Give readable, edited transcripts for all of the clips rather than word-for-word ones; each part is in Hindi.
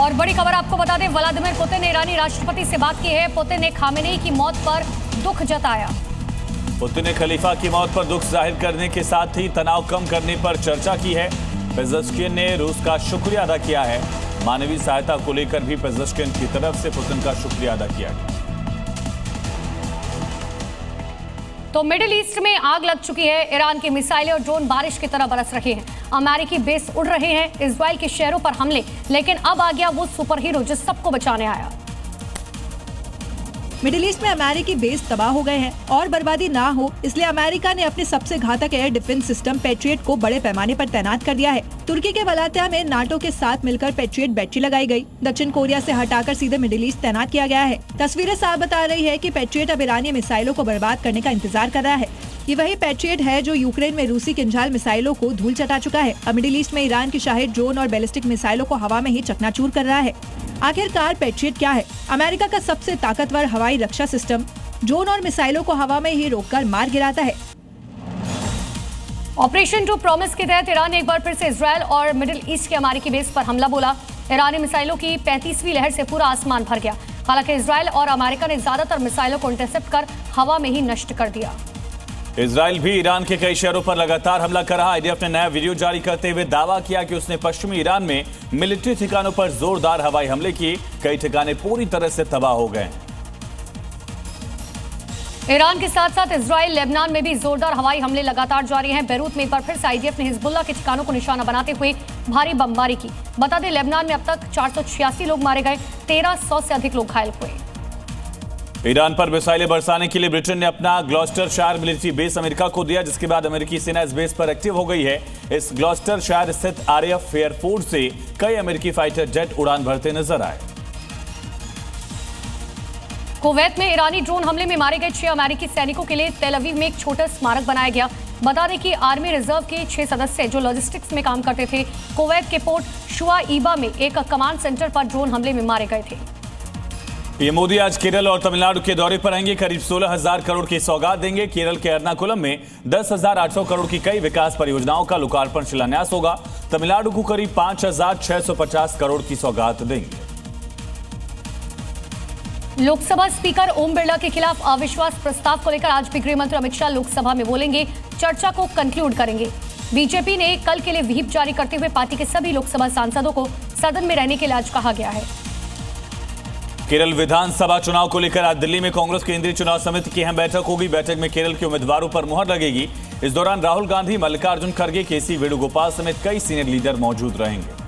और बड़ी खबर आपको बता दें, व्लादिमीर पुतिन ने ईरानी राष्ट्रपति से बात की है। पुतिन ने खामेनेई की मौत पर दुख जताया। पुतिन ने खलीफा की मौत पर दुख जाहिर करने के साथ ही तनाव कम करने पर चर्चा की है। पेजेश्किन ने रूस का शुक्रिया अदा किया है। मानवीय सहायता को लेकर भी पेजेश्किन की तरफ से पुतिन का शुक्रिया अदा किया गया। तो मिडिल ईस्ट में आग लग चुकी है। ईरान की मिसाइलें और ड्रोन बारिश की तरह बरस रहे हैं। अमेरिकी बेस उड़ रहे हैं। इजराइल के शहरों पर हमले, लेकिन अब आ गया वो सुपर हीरो जो सबको बचाने आया। मिडिल ईस्ट में अमेरिकी बेस तबाह हो गए हैं और बर्बादी ना हो इसलिए अमेरिका ने अपने सबसे घातक एयर डिफेंस सिस्टम पैट्रियट को बड़े पैमाने पर तैनात कर दिया है। तुर्की के वलातिया में नाटो के साथ मिलकर पैट्रियट बैटरी लगाई गई। दक्षिण कोरिया से हटाकर सीधे मिडिल ईस्ट तैनात किया गया है। तस्वीरें साफ बता रही है कि पैट्रियट अब ईरानी मिसाइलों को बर्बाद करने का इंतजार कर रहा है। ये वही पैट्रियट है जो यूक्रेन में रूसी किंजल मिसाइलों को धूल चटा चुका है। अब मिडिल ईस्ट में ईरान की शाहिद ड्रोन और बैलिस्टिक मिसाइलों को हवा में ही चकनाचूर कर रहा है। आखिरकार पैट्रियट क्या है? अमेरिका का सबसे ताकतवर हवाई रक्षा सिस्टम ड्रोन और मिसाइलों को हवा में ही रोककर मार गिराता है। ऑपरेशन टू प्रॉमिस के तहत ईरान ने एक बार फिर से इजराइल और मिडिल ईस्ट के अमेरिकी बेस पर हमला बोला। ईरानी मिसाइलों की 35वीं लहर से पूरा आसमान भर गया। हालांकि इजराइल और अमेरिका ने ज्यादातर मिसाइलों को इंटरसेप्ट कर हवा में ही नष्ट कर दिया। इजराइल भी ईरान के कई शहरों पर लगातार हमला कर रहा। आईडीएफ ने नया वीडियो जारी करते हुए दावा किया कि उसने पश्चिमी ईरान में मिलिट्री ठिकानों पर जोरदार हवाई हमले किए। कई ठिकाने पूरी तरह से तबाह हो गए। ईरान के साथ साथ इजराइल, लेबनान में भी जोरदार हवाई हमले लगातार जारी हैं। बेरूत में एक बार फिर से आईडीएफ ने हिजबुल्लाह के ठिकानों को निशाना बनाते हुए भारी बमबारी की। बता दें, लेबनान में अब तक 486 लोग मारे गए, 1300 से अधिक लोग घायल हुए। ईरान पर मिसाइलें बरसाने के लिए ब्रिटेन ने अपना ग्लॉस्टरशायर मिलिट्री बेस अमेरिका को दिया, जिसके बाद अमेरिकी सेना इस बेस पर एक्टिव हो गई है। इस ग्लॉस्टरशायर स्थित आरएएफ एयरफोर्स से कई अमेरिकी फाइटर जेट उड़ान भरते नजर आए। कुवैत में ईरानी ड्रोन हमले में मारे गए 6 अमेरिकी सैनिकों के लिए तेल अवीव में एक छोटा स्मारक बनाया गया। बता दें कि आर्मी रिजर्व के 6 सदस्य जो लॉजिस्टिक्स में काम करते थे, कुवैत के पोर्ट शुआईबा में एक कमांड सेंटर पर ड्रोन हमले में मारे गए थे। ये मोदी आज केरल और तमिलनाडु के दौरे पर आएंगे। करीब 16,000 करोड़ की सौगात देंगे। केरल के एर्नाकुलम में 10,800 करोड़ की कई विकास परियोजनाओं का लोकार्पण शिलान्यास होगा। तमिलनाडु को करीब 5,650 करोड़ की सौगात देंगे। लोकसभा स्पीकर ओम बिरला के खिलाफ अविश्वास प्रस्ताव को लेकर आज भी गृह मंत्री अमित शाह लोकसभा में बोलेंगे, चर्चा को कंक्लूड करेंगे। बीजेपी ने कल के लिए व्हिप जारी करते हुए पार्टी के सभी लोकसभा सांसदों को सदन में रहने के लिए आज कहा गया है। केरल विधानसभा चुनाव को लेकर आज दिल्ली में कांग्रेस केंद्रीय चुनाव समिति की अहम बैठक होगी। बैठक में केरल के उम्मीदवारों पर मुहर लगेगी। इस दौरान राहुल गांधी, मल्लिकार्जुन खड़गे, केसी वेणुगोपाल समेत कई सीनियर लीडर मौजूद रहेंगे।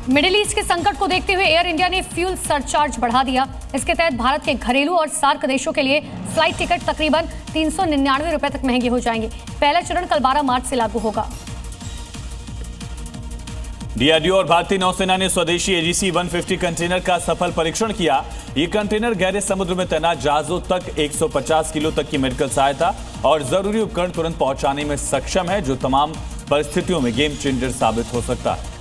मिडिल ईस्ट के संकट को देखते हुए एयर इंडिया ने फ्यूल सरचार्ज बढ़ा दिया। इसके तहत भारत के घरेलू और सार्क देशों के लिए फ्लाइट टिकट तकरीबन 399 रुपए तक महंगे हो जाएंगे। पहला चरण कल 12 मार्च से लागू होगा। डीआरडीओ और भारतीय नौसेना ने स्वदेशी एजीसी 150 कंटेनर का सफल परीक्षण किया। ये कंटेनर गहरे समुद्र में तैनात जहाजों तक 150 किलो तक की मेडिकल सहायता और जरूरी उपकरण तुरंत पहुंचाने में सक्षम है, जो तमाम परिस्थितियों में गेम चेंजर साबित हो सकता है।